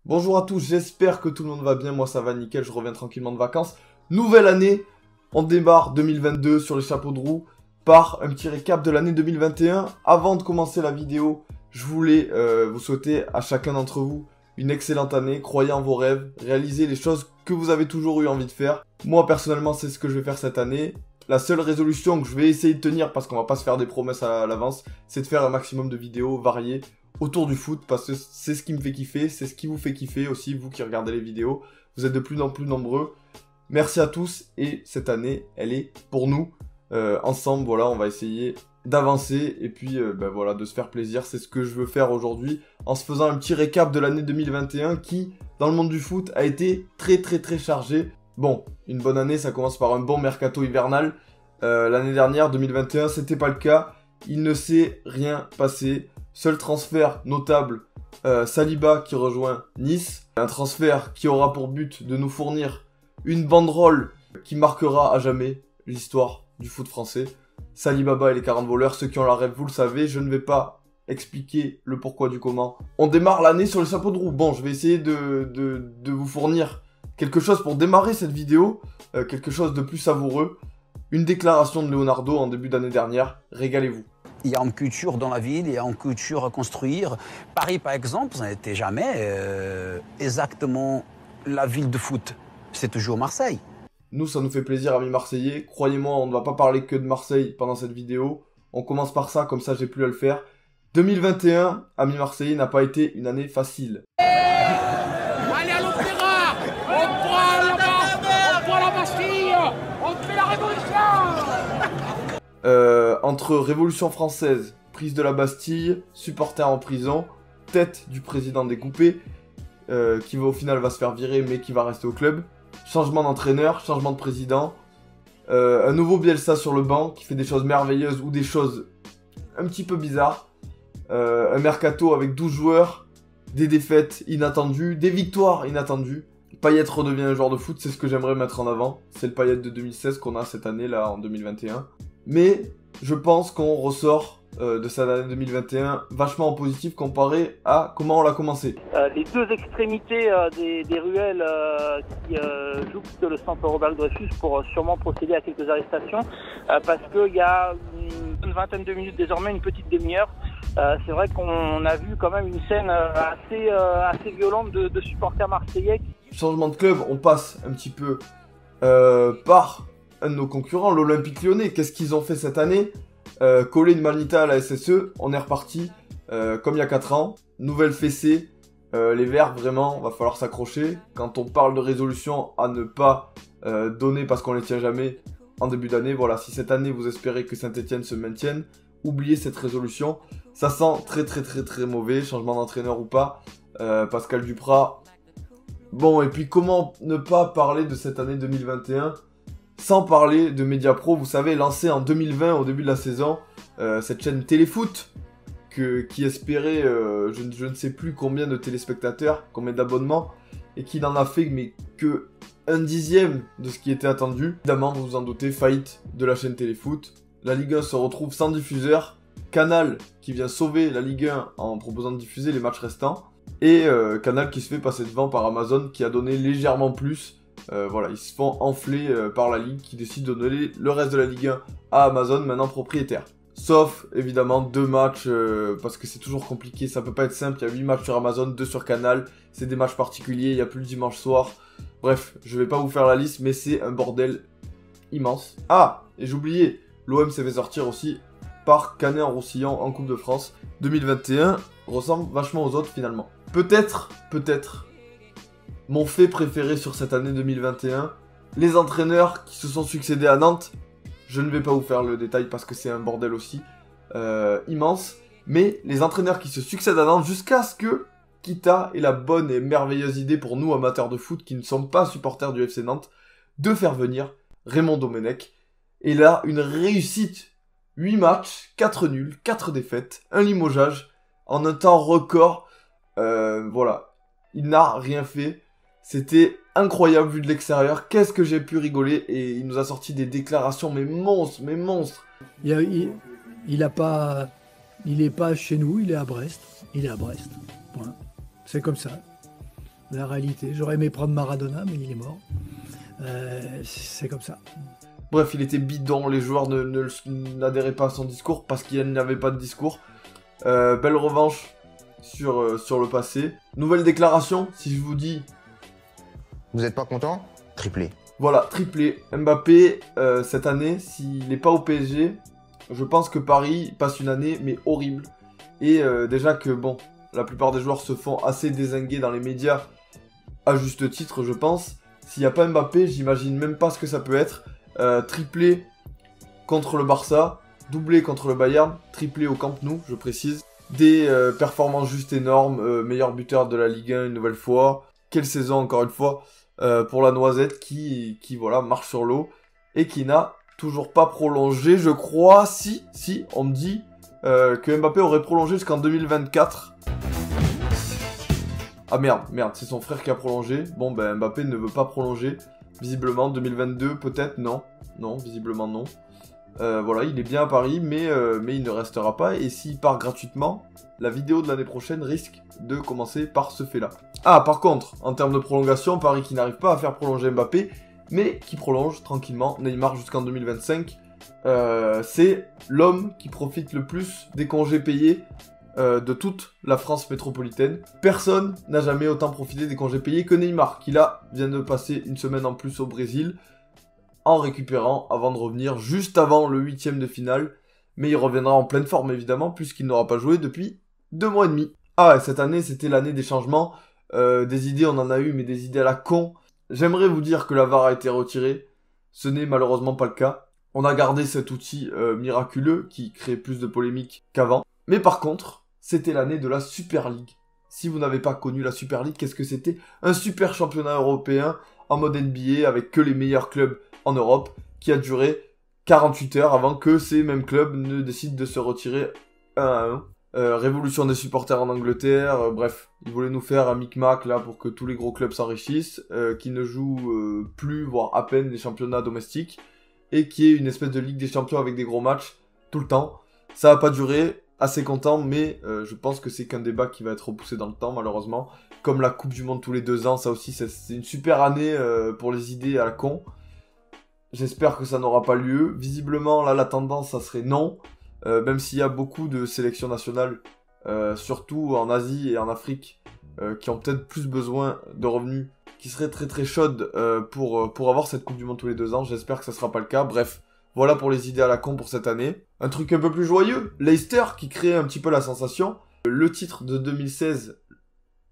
Bonjour à tous, j'espère que tout le monde va bien, moi ça va nickel, je reviens tranquillement de vacances. Nouvelle année, on démarre 2022 sur les chapeaux de roue par un petit récap de l'année 2021. Avant de commencer la vidéo, je voulais vous souhaiter à chacun d'entre vous une excellente année, croyez en vos rêves, réalisez les choses que vous avez toujours eu envie de faire. Moi personnellement c'est ce que je vais faire cette année. La seule résolution que je vais essayer de tenir, parce qu'on va pas se faire des promesses à l'avance, c'est de faire un maximum de vidéos variées autour du foot, parce que c'est ce qui me fait kiffer, c'est ce qui vous fait kiffer aussi, vous qui regardez les vidéos. Vous êtes de plus en plus nombreux. Merci à tous, et cette année, elle est pour nous. Ensemble, voilà, on va essayer d'avancer, et puis voilà, de se faire plaisir. C'est ce que je veux faire aujourd'hui, en se faisant un petit récap de l'année 2021, qui, dans le monde du foot, a été très chargé. Bon, une bonne année, ça commence par un bon mercato hivernal. L'année dernière, 2021, c'était pas le cas. Il ne s'est rien passé. Seul transfert notable, Saliba qui rejoint Nice. Un transfert qui aura pour but de nous fournir une banderole qui marquera à jamais l'histoire du foot français. Salibaba et les 40 voleurs, ceux qui ont la rêve, vous le savez. Je ne vais pas expliquer le pourquoi du comment. On démarre l'année sur les chapeaux de roue. Bon, je vais essayer de vous fournir quelque chose pour démarrer cette vidéo. Quelque chose de plus savoureux. Une déclaration de Leonardo en début d'année dernière. Régalez-vous. Il y a une culture dans la ville, il y a une culture à construire. Paris, par exemple, ça n'était jamais exactement la ville de foot. C'est toujours Marseille. Nous, ça nous fait plaisir, amis marseillais. Croyez-moi, on ne va pas parler que de Marseille pendant cette vidéo. On commence par ça, comme ça j'ai plus à le faire. 2021, amis marseillais, n'a pas été une année facile. Allez à l'Opéra, on prend la Bastille, on fait la révolution. Entre Révolution française, prise de la Bastille, supporters en prison, tête du président découpé, qui au final va se faire virer mais qui va rester au club, changement d'entraîneur, changement de président, un nouveau Bielsa sur le banc qui fait des choses merveilleuses ou des choses un petit peu bizarres, un mercato avec 12 joueurs, des défaites inattendues, des victoires inattendues. Payet redevient un joueur de foot, c'est ce que j'aimerais mettre en avant. C'est le Payet de 2016 qu'on a cette année là en 2021. Mais je pense qu'on ressort de cette année 2021 vachement en positif comparé à comment on l'a commencé. Les deux extrémités des ruelles qui jouxtent le centre Robert Dreyfus pour sûrement procéder à quelques arrestations parce qu'il y a une vingtaine de minutes, désormais une petite demi-heure. C'est vrai qu'on a vu quand même une scène assez violente de supporters marseillais. Changement de club, on passe un petit peu par un de nos concurrents, l'Olympique Lyonnais. Qu'est-ce qu'ils ont fait cette année? Coller une manita à la SSE, on est reparti comme il y a 4 ans. Nouvelle fessée, les Verts, vraiment, va falloir s'accrocher. Quand on parle de résolution à ne pas donner parce qu'on les tient jamais en début d'année, voilà, si cette année vous espérez que Saint-Etienne se maintienne, oubliez cette résolution. Ça sent très mauvais, changement d'entraîneur ou pas. Pascal Duprat. Bon, et puis comment ne pas parler de cette année 2021 sans parler de Mediapro, vous savez, lancé en 2020 au début de la saison, cette chaîne Téléfoot, qui espérait je ne sais plus combien de téléspectateurs, combien d'abonnements, et qui n'en a fait mais que 1/10 de ce qui était attendu. Évidemment, vous vous en doutez, faillite de la chaîne Téléfoot. La Ligue 1 se retrouve sans diffuseur. Canal qui vient sauver la Ligue 1 en proposant de diffuser les matchs restants. Et Canal qui se fait passer devant par Amazon qui a donné légèrement plus. Voilà, ils se font enfler par la Ligue qui décide de donner le reste de la Ligue 1 à Amazon, maintenant propriétaire. Sauf, évidemment, 2 matchs, parce que c'est toujours compliqué, ça peut pas être simple, il y a 8 matchs sur Amazon, 2 sur Canal, c'est des matchs particuliers, il n'y a plus le dimanche soir. Bref, je vais pas vous faire la liste, mais c'est un bordel immense. Ah, et j'oubliais, l'OM s'est fait sortir aussi par Canet-en-Roussillon en Coupe de France. 2021 ressemble vachement aux autres finalement. Peut-être, mon fait préféré sur cette année 2021, les entraîneurs qui se sont succédés à Nantes. Je ne vais pas vous faire le détail parce que c'est un bordel aussi immense. Mais les entraîneurs qui se succèdent à Nantes jusqu'à ce que Kita ait la bonne et merveilleuse idée pour nous amateurs de foot qui ne sommes pas supporters du FC Nantes de faire venir Raymond Domenech. Et là, une réussite. 8 matchs, 4 nuls, 4 défaites, un limogeage en un temps record. Voilà, il n'a rien fait. C'était incroyable vu de l'extérieur. Qu'est-ce que j'ai pu rigoler. Et il nous a sorti des déclarations, mais monstres, mais monstres. Il est pas chez nous, il est à Brest. Il est à Brest. Voilà. C'est comme ça. la réalité. J'aurais aimé prendre Maradona, mais il est mort. C'est comme ça. Bref, il était bidon, les joueurs n'adhéraient pas à son discours parce qu'il n'y avait pas de discours. Belle revanche sur le passé. Nouvelle déclaration, si je vous dis... Vous êtes pas content? Triplé. Voilà, triplé. Mbappé, cette année, s'il n'est pas au PSG, je pense que Paris passe une année, mais horrible. Et déjà que, bon, la plupart des joueurs se font assez dézinguer dans les médias, à juste titre, je pense. S'il n'y a pas Mbappé, j'imagine même pas ce que ça peut être. Triplé contre le Barça, doublé contre le Bayern, triplé au Camp Nou, je précise. Des performances juste énormes, meilleur buteur de la Ligue 1 une nouvelle fois. Quelle saison encore une fois pour la Noisette qui voilà, marche sur l'eau et qui n'a toujours pas prolongé, je crois. Si, on me dit que Mbappé aurait prolongé jusqu'en 2024. Ah merde, c'est son frère qui a prolongé. Bon, ben Mbappé ne veut pas prolonger. Visiblement, 2022 peut-être, non, visiblement non. Voilà, il est bien à Paris, mais il ne restera pas. Et s'il part gratuitement, la vidéo de l'année prochaine risque de commencer par ce fait-là. Ah, par contre, en termes de prolongation, Paris qui n'arrive pas à faire prolonger Mbappé, mais qui prolonge tranquillement Neymar jusqu'en 2025. C'est l'homme qui profite le plus des congés payés de toute la France métropolitaine. Personne n'a jamais autant profité des congés payés que Neymar, qui là vient de passer une semaine en plus au Brésil, en récupérant avant de revenir juste avant le 8e de finale. Mais il reviendra en pleine forme évidemment, puisqu'il n'aura pas joué depuis 2 mois et demi. Ah ouais, cette année c'était l'année des changements. Des idées on en a eu, mais des idées à la con. J'aimerais vous dire que la VAR a été retirée. Ce n'est malheureusement pas le cas. On a gardé cet outil miraculeux qui crée plus de polémiques qu'avant. Mais par contre, c'était l'année de la Super League. Si vous n'avez pas connu la Super League, qu'est-ce que c'était? Un super championnat européen en mode NBA avec que les meilleurs clubs en Europe qui a duré 48 heures avant que ces mêmes clubs ne décident de se retirer un à un. Révolution des supporters en Angleterre, bref, ils voulaient nous faire un micmac là pour que tous les gros clubs s'enrichissent, qui ne jouent plus, voire à peine des championnats domestiques, et qui est une espèce de Ligue des Champions avec des gros matchs tout le temps. Ça n'a pas duré, assez content, mais je pense que c'est qu'un débat qui va être repoussé dans le temps malheureusement. Comme la Coupe du Monde tous les 2 ans, ça aussi c'est une super année pour les idées à la con. J'espère que ça n'aura pas lieu. Visiblement là la tendance ça serait non. Même s'il y a beaucoup de sélections nationales, surtout en Asie et en Afrique, qui ont peut-être plus besoin de revenus, qui seraient très très chaudes pour avoir cette Coupe du Monde tous les 2 ans. J'espère que ça sera pas le cas. Bref, voilà pour les idées à la con pour cette année. Un truc un peu plus joyeux, Leicester qui crée un petit peu la sensation. Le titre de 2016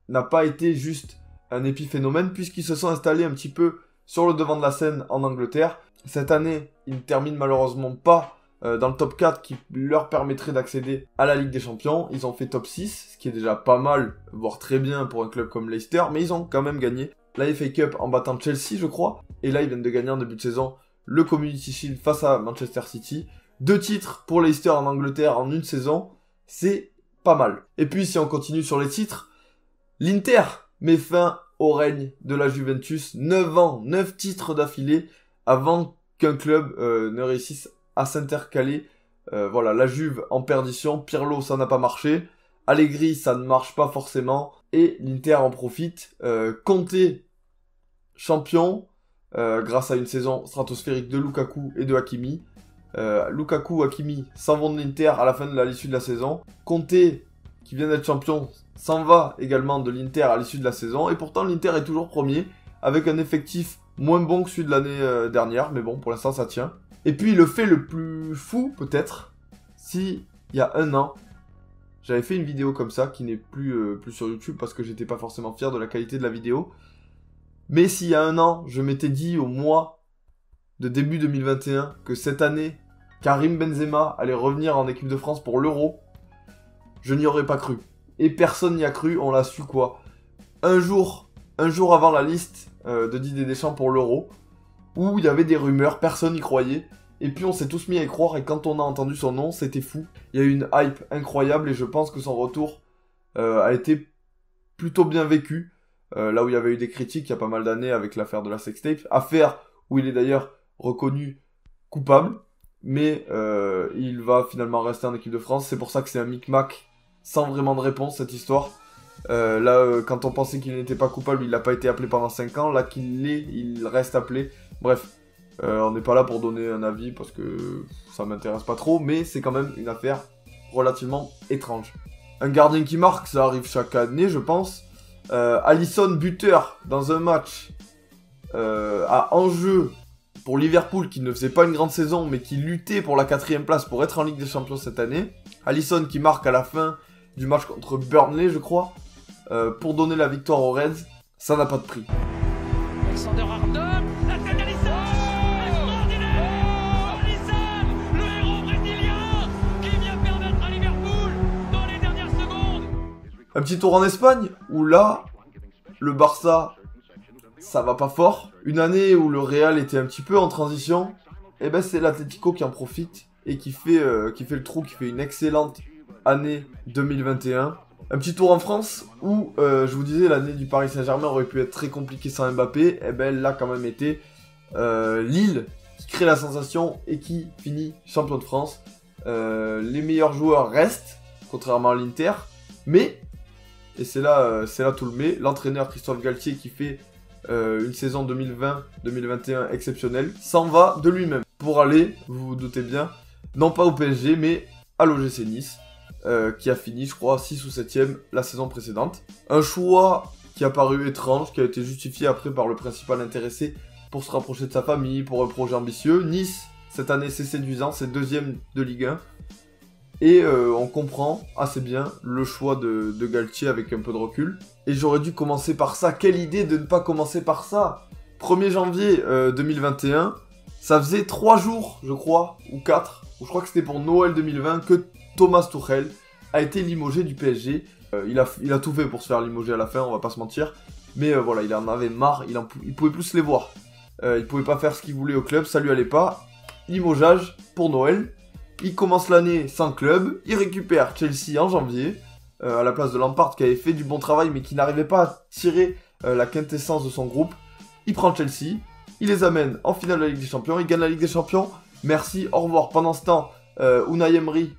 n'a pas été juste un épiphénomène puisqu'ils se sont installés un petit peu sur le devant de la scène en Angleterre. Cette année, ils ne terminent malheureusement pas dans le top 4 qui leur permettrait d'accéder à la Ligue des Champions. Ils ont fait top 6, ce qui est déjà pas mal, voire très bien pour un club comme Leicester, mais ils ont quand même gagné la FA Cup en battant Chelsea, je crois. Et là, ils viennent de gagner en début de saison le Community Shield face à Manchester City. 2 titres pour Leicester en Angleterre en une saison, c'est pas mal. Et puis, si on continue sur les titres, l'Inter met fin au règne de la Juventus. 9 ans, 9 titres d'affilée avant qu'un club ne réussisse à s'intercaler. Voilà, la Juve en perdition, Pirlo ça n'a pas marché, Allegri ça ne marche pas forcément, et l'Inter en profite. Conte champion, grâce à une saison stratosphérique de Lukaku et de Hakimi. Lukaku, Hakimi s'en vont de l'Inter à l'issue de la saison. Conte, qui vient d'être champion, s'en va également de l'Inter à l'issue de la saison, et pourtant l'Inter est toujours premier, avec un effectif moins bon que celui de l'année dernière, mais bon, pour l'instant ça tient. Et puis le fait le plus fou, peut-être, si il y a 1 an, j'avais fait une vidéo comme ça, qui n'est plus sur YouTube, parce que j'étais pas forcément fier de la qualité de la vidéo. Mais s'il y a 1 an, je m'étais dit au mois de début 2021, que cette année, Karim Benzema allait revenir en équipe de France pour l'Euro, je n'y aurais pas cru. Et personne n'y a cru, on l'a su quoi. Un jour avant la liste de Didier Deschamps pour l'Euro, où il y avait des rumeurs, personne n'y croyait, et puis on s'est tous mis à y croire, et quand on a entendu son nom, c'était fou. Il y a eu une hype incroyable, et je pense que son retour a été plutôt bien vécu, là où il y avait eu des critiques il y a pas mal d'années avec l'affaire de la sextape, affaire où il est d'ailleurs reconnu coupable, mais il va finalement rester en équipe de France. C'est pour ça que c'est un micmac sans vraiment de réponse cette histoire. Quand on pensait qu'il n'était pas coupable, il n'a pas été appelé pendant 5 ans. Là qu'il l'est, il reste appelé. Bref, on n'est pas là pour donner un avis parce que ça m'intéresse pas trop, mais c'est quand même une affaire relativement étrange. Un gardien qui marque, ça arrive chaque année, je pense. Alisson, buteur dans un match à enjeu pour Liverpool, qui ne faisait pas une grande saison, mais qui luttait pour la 4ème place pour être en Ligue des Champions cette année. Alisson qui marque à la fin du match contre Burnley, je crois, pour donner la victoire aux Reds. Ça n'a pas de prix. Alexander Arnold, la tête d'Alisson, extraordinaire, Alisson, le héros brésilien qui vient permettre à Liverpool dans les dernières secondes. Un petit tour en Espagne, où là, le Barça, ça va pas fort. Une année où le Real était un petit peu en transition, et ben c'est l'Atlético qui en profite et qui fait le trou, qui fait une excellente année 2021. Un petit tour en France où, je vous disais, l'année du Paris Saint-Germain aurait pu être très compliquée sans Mbappé. Et ben elle l'a quand même été. Lille qui crée la sensation et qui finit champion de France. Les meilleurs joueurs restent, contrairement à l'Inter. Mais, et c'est là tout le mais, l'entraîneur Christophe Galtier qui fait une saison 2020-2021 exceptionnelle, s'en va de lui-même pour aller, vous vous doutez bien, non pas au PSG, mais à l'OGC Nice. Qui a fini, je crois, 6 ou 7ème la saison précédente. Un choix qui a paru étrange, qui a été justifié après par le principal intéressé pour se rapprocher de sa famille, pour un projet ambitieux. Nice, cette année, c'est séduisant, c'est 2ème de Ligue 1. Et on comprend assez bien le choix de Galtier avec un peu de recul. Et j'aurais dû commencer par ça. Quelle idée de ne pas commencer par ça. 1er janvier 2021, ça faisait 3 jours, je crois, ou 4, ou je crois que c'était pour Noël 2020, que Thomas Tuchel a été limogé du PSG. Il a tout fait pour se faire limoger à la fin, on va pas se mentir. Mais voilà, il en avait marre, il pouvait plus se les voir. Il pouvait pas faire ce qu'il voulait au club, ça lui allait pas. Limogeage pour Noël. Il commence l'année sans club, il récupère Chelsea en janvier, à la place de Lampard qui avait fait du bon travail mais qui n'arrivait pas à tirer la quintessence de son groupe. Il prend Chelsea, il les amène en finale de la Ligue des Champions, il gagne la Ligue des Champions. Merci, au revoir. Pendant ce temps, Unai Emery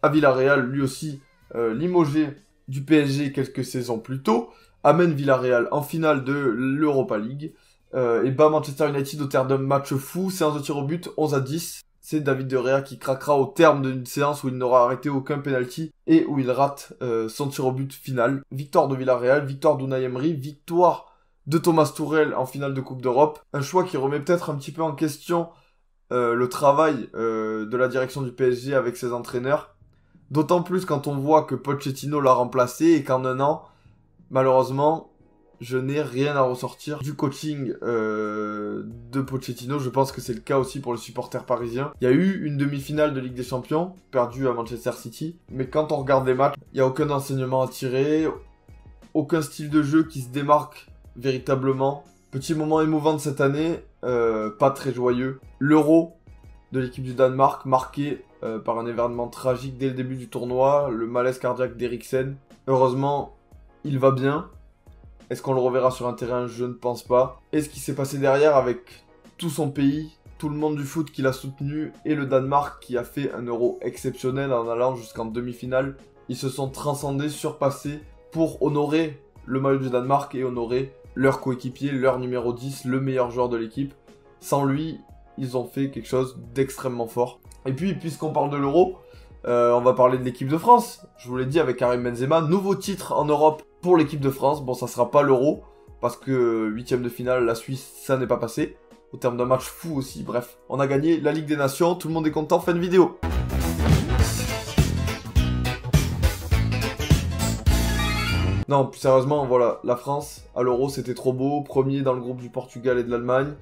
à Villarreal, lui aussi limogé du PSG quelques saisons plus tôt, amène Villarreal en finale de l'Europa League. Et bah Manchester United au terme d'un match fou, séance de tir au but, 11-10. C'est David De Gea qui craquera au terme d'une séance où il n'aura arrêté aucun penalty et où il rate son tir au but final. Victoire de Villarreal, victoire d'Unai Emery, victoire de Thomas Tuchel en finale de Coupe d'Europe. Un choix qui remet peut-être un petit peu en question le travail de la direction du PSG avec ses entraîneurs. D'autant plus quand on voit que Pochettino l'a remplacé et qu'en un an, malheureusement, je n'ai rien à ressortir du coaching de Pochettino. Je pense que c'est le cas aussi pour les supporters parisiens. Il y a eu une demi-finale de Ligue des Champions, perdue à Manchester City. Mais quand on regarde les matchs, il n'y a aucun enseignement à tirer, aucun style de jeu qui se démarque véritablement. Petit moment émouvant de cette année, pas très joyeux. L'Euro de l'équipe du Danemark, marqué par un événement tragique dès le début du tournoi, le malaise cardiaque d'Eriksen. Heureusement, il va bien. Est-ce qu'on le reverra sur un terrain? Je ne pense pas. Et ce qui s'est passé derrière avec tout son pays, tout le monde du foot qui l'a soutenu, et le Danemark qui a fait un Euro exceptionnel en allant jusqu'en demi-finale. Ils se sont transcendés, surpassés pour honorer le maillot du Danemark et honorer leur coéquipier, leur numéro 10, le meilleur joueur de l'équipe. Sans lui, ils ont fait quelque chose d'extrêmement fort. Et puis, puisqu'on parle de l'Euro, on va parler de l'équipe de France. Je vous l'ai dit avec Karim Benzema, nouveau titre en Europe pour l'équipe de France. Bon, ça sera pas l'Euro, parce que 8ème de finale, la Suisse, ça n'est pas passé. Au terme d'un match fou aussi, bref. On a gagné la Ligue des Nations, tout le monde est content, fin de vidéo. Non, plus sérieusement, voilà, la France, à l'Euro, c'était trop beau. Premier dans le groupe du Portugal et de l'Allemagne.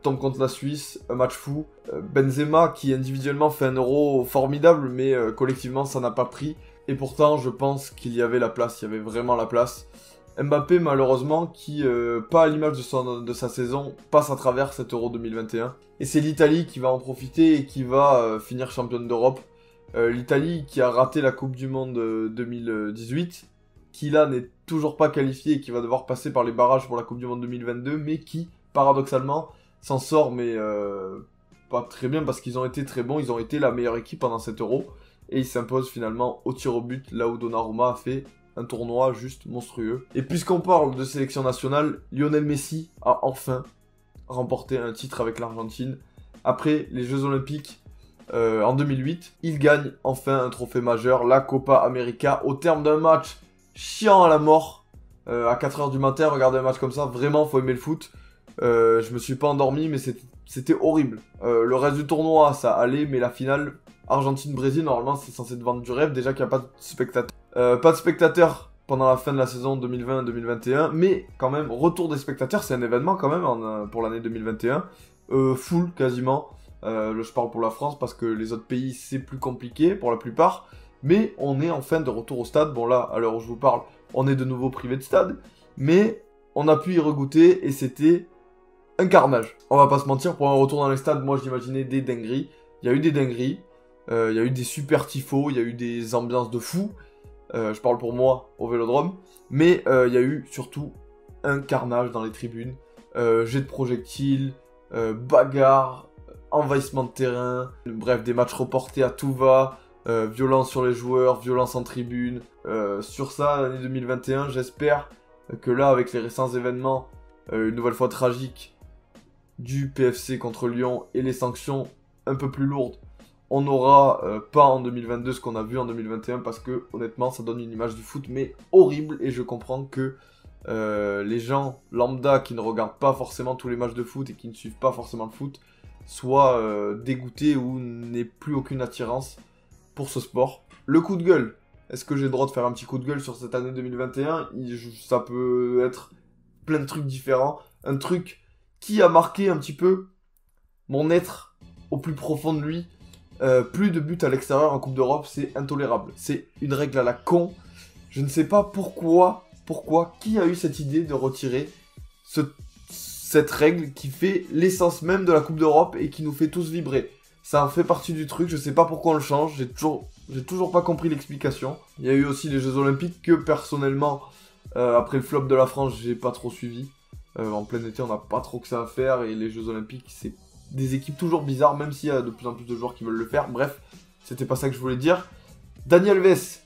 Tombe contre la Suisse, un match fou. Benzema qui individuellement fait un Euro formidable, mais collectivement ça n'a pas pris. Et pourtant je pense qu'il y avait la place, il y avait vraiment la place. Mbappé malheureusement qui, pas à l'image de sa saison, passe à travers cet Euro 2021. Et c'est l'Italie qui va en profiter et qui va finir championne d'Europe. L'Italie qui a raté la Coupe du Monde 2018, qui là n'est toujours pas qualifiée et qui va devoir passer par les barrages pour la Coupe du Monde 2022, mais qui paradoxalement s'en sort, mais pas très bien parce qu'ils ont été très bons, ils ont été la meilleure équipe pendant cet Euro et ils s'imposent finalement au tir au but là où Donnarumma a fait un tournoi juste monstrueux. Et puisqu'on parle de sélection nationale, Lionel Messi a enfin remporté un titre avec l'Argentine. Après les Jeux Olympiques en 2008, il gagne enfin un trophée majeur, la Copa América, au terme d'un match chiant à la mort. À 4h du matin, regarder un match comme ça, vraiment, faut aimer le foot. Je me suis pas endormi, mais c'était horrible. Le reste du tournoi, ça allait, mais la finale, Argentine-Brésil, normalement, c'est censé te vendre du rêve, déjà qu'il n'y a pas de spectateurs. Pas de spectateurs pendant la fin de la saison 2020-2021, mais quand même, retour des spectateurs, c'est un événement quand même pour l'année 2021. Full, quasiment. Je parle pour la France, parce que les autres pays, c'est plus compliqué, pour la plupart. Mais on est enfin de retour au stade. Bon là, à l'heure où je vous parle, on est de nouveau privé de stade. Mais on a pu y regoûter, et c'était un carnage. On va pas se mentir, pour un retour dans les stades, moi j'imaginais des dingueries. Il y a eu des dingueries. Il y a eu des super tifos, il y a eu des ambiances de fou. Je parle pour moi au Vélodrome. Mais il y a eu surtout un carnage dans les tribunes. Jet de projectiles, bagarre, envahissement de terrain. Bref, des matchs reportés à tout va. Violence sur les joueurs, violence en tribune. Sur ça, l'année 2021, j'espère que là, avec les récents événements, une nouvelle fois tragiques, du PFC contre Lyon et les sanctions un peu plus lourdes, on n'aura pas en 2022 ce qu'on a vu en 2021, parce que honnêtement ça donne une image du foot mais horrible, et je comprends que les gens lambda qui ne regardent pas forcément tous les matchs de foot et qui ne suivent pas forcément le foot soient dégoûtés ou n'aient plus aucune attirance pour ce sport. Le coup de gueule, est-ce que j'ai le droit de faire un petit coup de gueule sur cette année 2021 ? Ça peut être plein de trucs différents, un truc qui a marqué un petit peu mon être au plus profond de lui. Plus de buts à l'extérieur en Coupe d'Europe, c'est intolérable. C'est une règle à la con. Je ne sais pas pourquoi, qui a eu cette idée de retirer cette règle qui fait l'essence même de la Coupe d'Europe et qui nous fait tous vibrer. Ça en fait partie du truc, je sais pas pourquoi on le change, j'ai toujours pas compris l'explication. Il y a eu aussi les Jeux Olympiques que personnellement, après le flop de la France, j'ai pas trop suivi. En plein été, on n'a pas trop que ça à faire, et les Jeux Olympiques, c'est des équipes toujours bizarres, même s'il y a de plus en plus de joueurs qui veulent le faire. Bref, c'était pas ça que je voulais dire. Dani Alves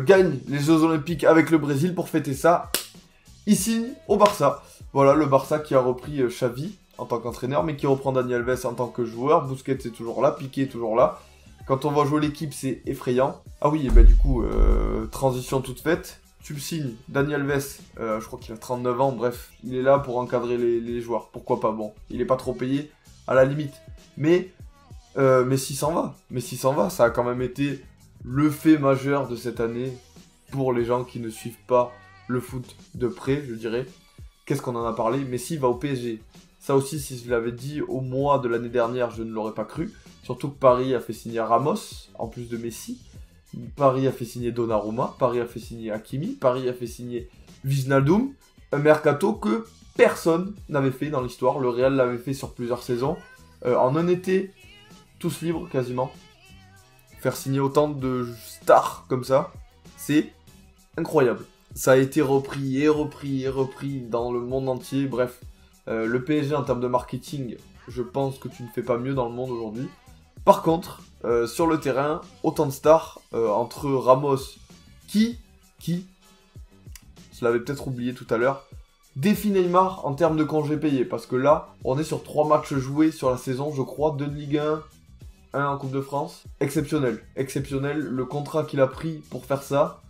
gagne les Jeux Olympiques avec le Brésil. Pour fêter ça, il signe au Barça. Voilà, le Barça qui a repris Xavi en tant qu'entraîneur, mais qui reprend Dani Alves en tant que joueur. Busquets est toujours là, Piqué est toujours là. Quand on va jouer l'équipe, c'est effrayant. Ah oui, et bah du coup, transition toute faite. Tu le signes, Dani Alves, je crois qu'il a 39 ans, bref, il est là pour encadrer les joueurs. Pourquoi pas, bon, il est pas trop payé, à la limite. Mais Messi s'en va, ça a quand même été le fait majeur de cette année pour les gens qui ne suivent pas le foot de près, je dirais. Qu'est-ce qu'on en a parlé ? Messi va au PSG. Ça aussi, si je l'avais dit au mois de l'année dernière, je ne l'aurais pas cru. Surtout que Paris a fait signer Ramos, en plus de Messi. Paris a fait signer Donnarumma, Paris a fait signer Hakimi, Paris a fait signer Wijnaldum. Un mercato que personne n'avait fait dans l'histoire. Le Real l'avait fait sur plusieurs saisons. En un été, tous libres quasiment. Faire signer autant de stars comme ça, c'est incroyable. Ça a été repris et repris et repris dans le monde entier. Bref, le PSG en termes de marketing, je pense que tu ne fais pas mieux dans le monde aujourd'hui. Par contre, sur le terrain, autant de stars entre Ramos qui, je l'avais peut-être oublié tout à l'heure, défie Neymar en termes de congés payés. Parce que là, on est sur 3 matchs joués sur la saison, je crois, 2 de Ligue 1, 1 en Coupe de France. Exceptionnel, le contrat qu'il a pris pour faire ça,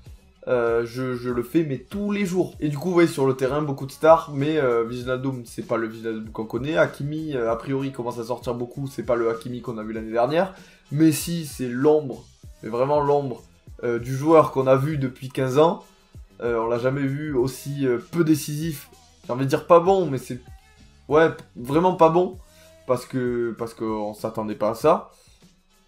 je le fais mais tous les jours. Et du coup, vous voyez sur le terrain, beaucoup de stars, mais Wijnaldum, c'est pas le Wijnaldum qu'on connaît. Hakimi, a priori, commence à sortir beaucoup, c'est pas le Hakimi qu'on a vu l'année dernière. Messi, c'est l'ombre, mais vraiment l'ombre du joueur qu'on a vu depuis 15 ans. On l'a jamais vu aussi peu décisif. J'ai envie de dire pas bon, mais c'est... Ouais, vraiment pas bon. Parce qu'on s'attendait pas à ça.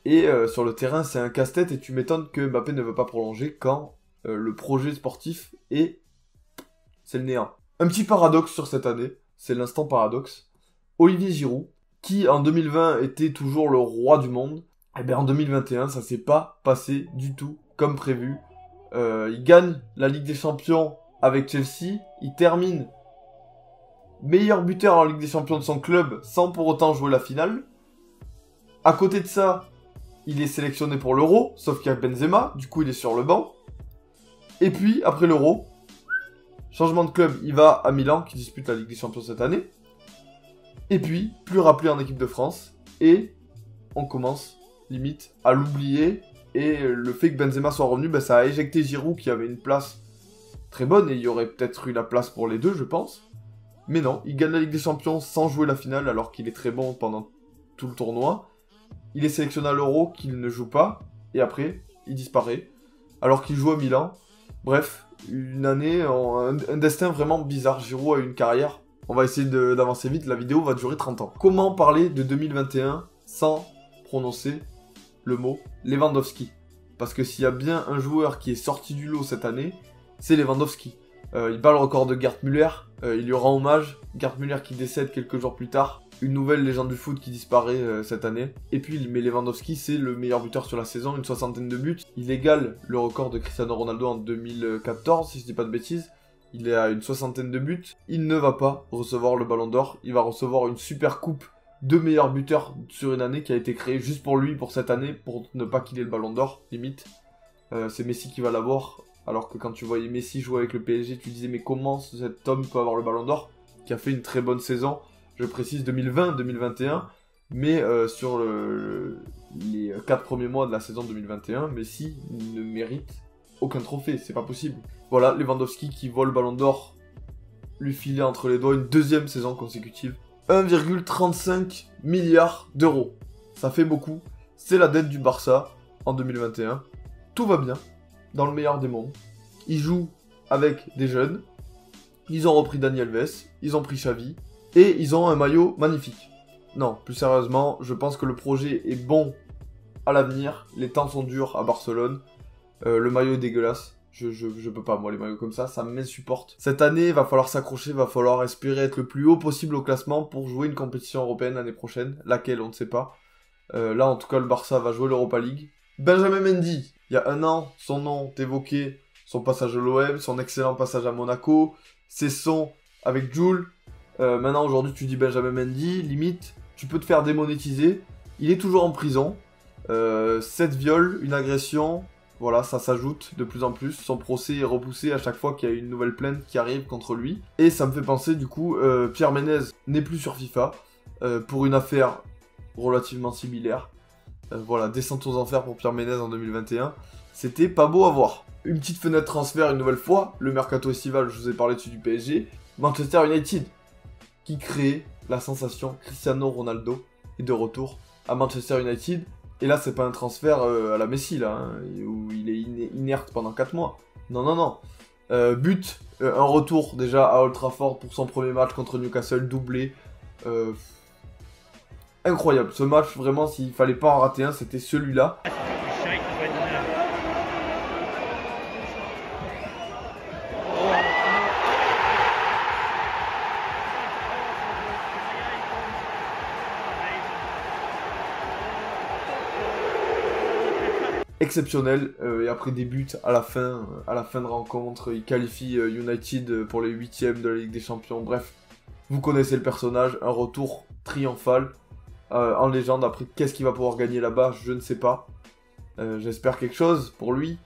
Et sur le terrain, c'est un casse-tête, et tu m'étonnes que Mbappé ne veut pas prolonger quand le projet sportif c'est le néant. Un petit paradoxe sur cette année, c'est l'instant paradoxe. Olivier Giroud, qui en 2020 était toujours le roi du monde, et bien en 2021, ça s'est pas passé du tout comme prévu. Il gagne la Ligue des Champions avec Chelsea, il termine meilleur buteur en Ligue des Champions de son club sans pour autant jouer la finale. À côté de ça, il est sélectionné pour l'Euro, sauf qu'il y a Benzema, du coup il est sur le banc. Et puis, après l'Euro, changement de club, il va à Milan, qui dispute la Ligue des Champions cette année. Et puis, plus rappelé en équipe de France. Et on commence, limite, à l'oublier. Et le fait que Benzema soit revenu, ben, ça a éjecté Giroud, qui avait une place très bonne. Et il y aurait peut-être eu la place pour les deux, je pense. Mais non, il gagne la Ligue des Champions sans jouer la finale, alors qu'il est très bon pendant tout le tournoi. Il est sélectionné à l'Euro, qu'il ne joue pas. Et après, il disparaît. Alors qu'il joue à Milan. Bref, une année, un destin vraiment bizarre. Giroud a eu une carrière. On va essayer d'avancer vite, la vidéo va durer 30 ans. Comment parler de 2021 sans prononcer le mot Lewandowski? Parce que s'il y a bien un joueur qui est sorti du lot cette année, c'est Lewandowski. Il bat le record de Gerd Müller, il lui rend hommage. Gerd Müller qui décède quelques jours plus tard. Une nouvelle légende du foot qui disparaît cette année. Et puis, mais Lewandowski, c'est le meilleur buteur sur la saison, une 60aine de buts. Il égale le record de Cristiano Ronaldo en 2014, si je dis pas de bêtises. Il est à une 60aine de buts. Il ne va pas recevoir le Ballon d'Or. Il va recevoir une super coupe de meilleur buteur sur une année qui a été créée juste pour lui, pour cette année, pour ne pas qu'il ait le Ballon d'Or, limite. C'est Messi qui va l'avoir. Alors que quand tu voyais Messi jouer avec le PSG, tu disais mais comment cet homme peut avoir le Ballon d'Or, qui a fait une très bonne saison. Je précise 2020-2021, mais sur les 4 premiers mois de la saison 2021, Messi ne mérite aucun trophée, c'est pas possible. Voilà, Lewandowski qui vole le Ballon d'Or, lui filer entre les doigts une deuxième saison consécutive. 1,35 milliard d'euros, ça fait beaucoup, c'est la dette du Barça en 2021. Tout va bien, dans le meilleur des mondes. Ils jouent avec des jeunes, ils ont repris Dani Alves, ils ont pris Xavi, et ils ont un maillot magnifique. Non, plus sérieusement, je pense que le projet est bon à l'avenir. Les temps sont durs à Barcelone. Le maillot est dégueulasse. Je peux pas, moi, les maillots comme ça m'insupporte. Cette année, il va falloir s'accrocher, il va falloir espérer être le plus haut possible au classement pour jouer une compétition européenne l'année prochaine. Laquelle, on ne sait pas. Là, en tout cas, le Barça va jouer l'Europa League. Benjamin Mendy, il y a un an, son nom évoqué, son passage à l'OM, son excellent passage à Monaco, ses sons avec Jul. Maintenant, aujourd'hui, tu dis Benjamin Mendy, limite, tu peux te faire démonétiser. Il est toujours en prison. 7 viols, une agression, voilà, ça s'ajoute de plus en plus. Son procès est repoussé à chaque fois qu'il y a une nouvelle plainte qui arrive contre lui. Et ça me fait penser, du coup, Pierre Ménez n'est plus sur FIFA pour une affaire relativement similaire. Voilà, descente aux enfers pour Pierre Ménez en 2021. C'était pas beau à voir. Une petite fenêtre transfert une nouvelle fois. Le mercato estival, je vous ai parlé dessus du PSG. Manchester United, qui crée la sensation Cristiano Ronaldo est de retour à Manchester United. Et là, c'est pas un transfert à la Messi, là, hein, où il est inerte pendant 4 mois. Non, non, non. Un retour déjà à Old Trafford pour son premier match contre Newcastle, doublé. Incroyable. Ce match, vraiment, s'il fallait pas en rater un, c'était celui-là. Exceptionnel, et après des buts à la fin de rencontre, il qualifie United pour les 8e de la Ligue des Champions. Bref, vous connaissez le personnage, un retour triomphal en légende. Après, qu'est-ce qu'il va pouvoir gagner là-bas, je ne sais pas. J'espère quelque chose pour lui,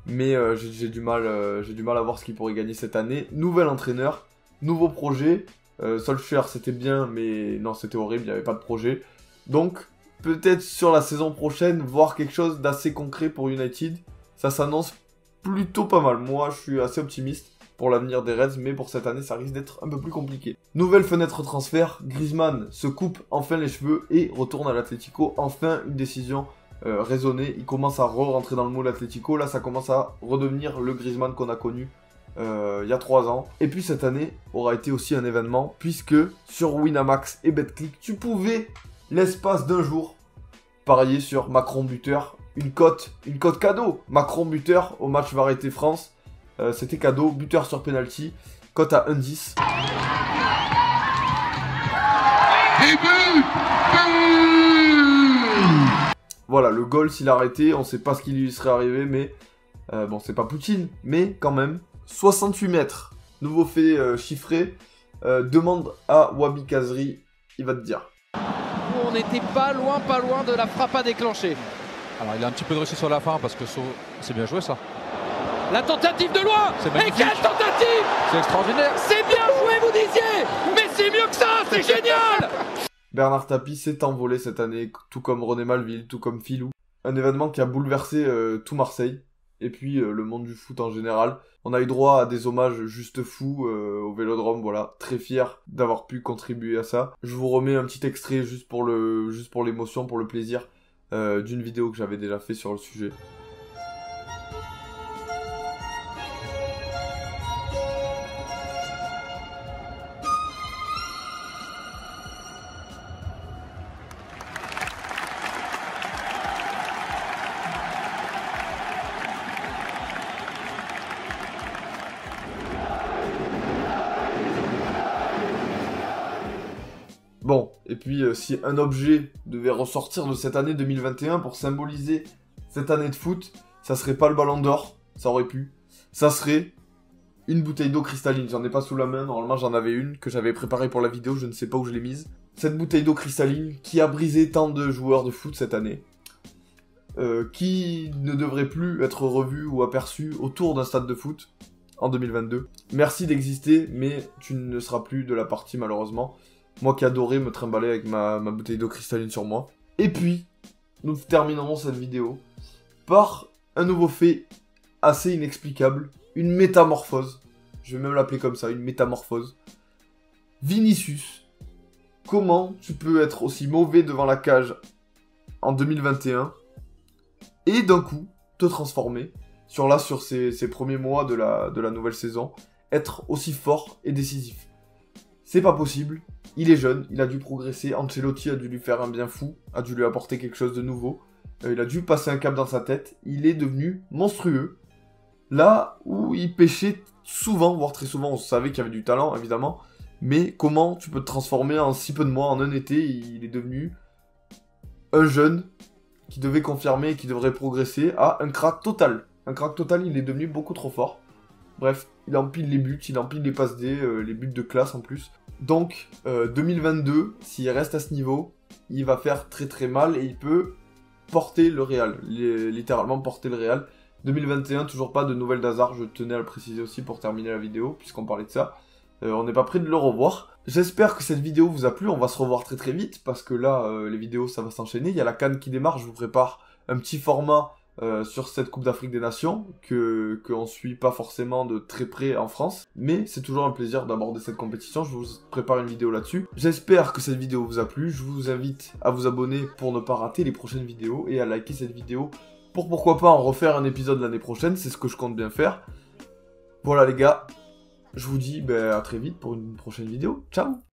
mais j'ai du mal à voir ce qu'il pourrait gagner cette année. Nouvel entraîneur, nouveau projet. Solskjaer, c'était bien, mais non, c'était horrible, il n'y avait pas de projet. Donc, peut-être sur la saison prochaine, voir quelque chose d'assez concret pour United. Ça s'annonce plutôt pas mal. Moi, je suis assez optimiste pour l'avenir des Reds, mais pour cette année, ça risque d'être un peu plus compliqué. Nouvelle fenêtre transfert. Griezmann se coupe enfin les cheveux et retourne à l'Atlético. Enfin, une décision raisonnée. Il commence à rentrer dans le moule Atlético. Là, ça commence à redevenir le Griezmann qu'on a connu il y a 3 ans. Et puis, cette année aura été aussi un événement, puisque sur Winamax et BetClick, tu pouvais, l'espace d'un jour, parier sur Macron buteur, une cote cadeau. Macron buteur au match Variété France, c'était cadeau, buteur sur penalty, cote à 1,10. Voilà, le goal s'il a arrêté, on sait pas ce qui lui serait arrivé, mais bon, c'est pas Poutine, mais quand même. 68 mètres, nouveau fait chiffré, demande à Wabi Kazri, il va te dire. On n'était pas loin de la frappe à déclencher. Alors il a un petit peu de réussite sur la fin parce que c'est bien joué ça. La tentative de loin. C'est Et magnifique. quelle tentative! C'est extraordinaire. C'est bien joué, vous disiez! Mais c'est mieux que ça, c'est génial! Bernard Tapie s'est envolé cette année, tout comme René Malville, tout comme Filou. Un événement qui a bouleversé tout Marseille, et puis le monde du foot en général. On a eu droit à des hommages juste fous au Vélodrome, voilà, très fier d'avoir pu contribuer à ça. Je vous remets un petit extrait juste pour l'émotion, pour le plaisir, d'une vidéo que j'avais déjà fait sur le sujet. Bon, et puis si un objet devait ressortir de cette année 2021 pour symboliser cette année de foot, ça serait pas le ballon d'or, ça aurait pu. Ça serait une bouteille d'eau cristalline, j'en ai pas sous la main, normalement j'en avais une que j'avais préparée pour la vidéo, je ne sais pas où je l'ai mise. Cette bouteille d'eau cristalline qui a brisé tant de joueurs de foot cette année, qui ne devrait plus être revue ou aperçue autour d'un stade de foot en 2022. Merci d'exister, mais tu ne seras plus de la partie malheureusement. Moi qui adorais me trimballer avec ma bouteille d'eau cristalline sur moi. Et puis, nous terminerons cette vidéo par un nouveau fait assez inexplicable. Une métamorphose. Je vais même l'appeler comme ça, une métamorphose. Vinicius. Comment tu peux être aussi mauvais devant la cage en 2021 et d'un coup te transformer sur ces premiers mois de la nouvelle saison, être aussi fort et décisif. C'est pas possible. Il est jeune, il a dû progresser, Ancelotti a dû lui faire un bien fou, a dû lui apporter quelque chose de nouveau, il a dû passer un cap dans sa tête, il est devenu monstrueux. Là où il pêchait souvent, voire très souvent, on savait qu'il y avait du talent évidemment, mais comment tu peux te transformer en si peu de mois, en un été, il est devenu un jeune qui devait confirmer et qui devrait progresser à un crack total. Un crack total, il est devenu beaucoup trop fort. Bref, il empile les buts, il empile les passes D, les buts de classe en plus. Donc, 2022, s'il reste à ce niveau, il va faire très très mal et il peut porter le Real, littéralement porter le Real. 2021, toujours pas de nouvelles d'Hazard, je tenais à le préciser aussi pour terminer la vidéo, puisqu'on parlait de ça. On n'est pas prêt de le revoir. J'espère que cette vidéo vous a plu, on va se revoir très très vite, parce que là, les vidéos ça va s'enchaîner. Il y a la CAN qui démarre, je vous prépare un petit format sur cette Coupe d'Afrique des Nations, qu'on suit pas forcément de très près en France, mais c'est toujours un plaisir d'aborder cette compétition, je vous prépare une vidéo là-dessus. J'espère que cette vidéo vous a plu, je vous invite à vous abonner pour ne pas rater les prochaines vidéos, et à liker cette vidéo pour pourquoi pas en refaire un épisode l'année prochaine, c'est ce que je compte bien faire. Voilà les gars, je vous dis à très vite pour une prochaine vidéo, ciao!